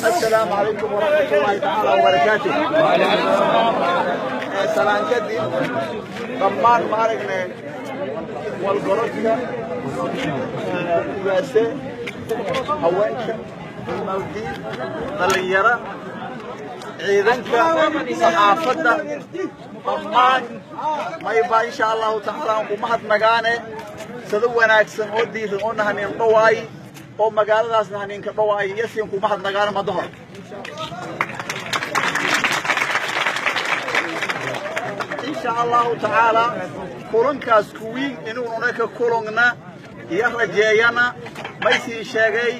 السلام عليكم ورحمة الله تعالى وبركاته. سلام كدي ضمان مارقنا والقرصة واسة هوانك الموجود طليرة عيدنك صحافة ضمان ما يبقى إن شاء الله تعالى ومهد مقانة سدونا أكسن ودي لأنها من قواي oo magaaladaasna haneenka dhawaay yasiinku mahad nagaana madaho insha Allah ta'ala kulankaas kuwiin inuu naka kulungna iyo rajeeyana maysi sheegay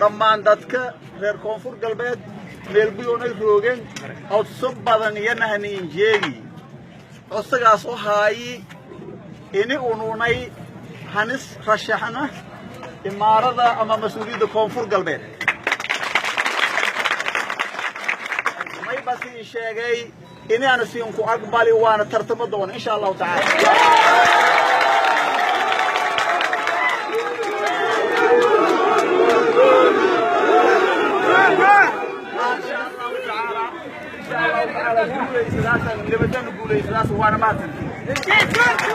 dhammaan dadka reer koonfur galbeed meel biyoonay roogeen oo soo badan yana haneen jeegi osagaas oo haay inuu nuunay hanis rashaxna إمارة أما مسؤولية كونفور قلبين ما يبصي شيء إني أنا سينكو أقبلي وأنا ترتب الدون إن شاء الله تعالى وأنا ما تنسى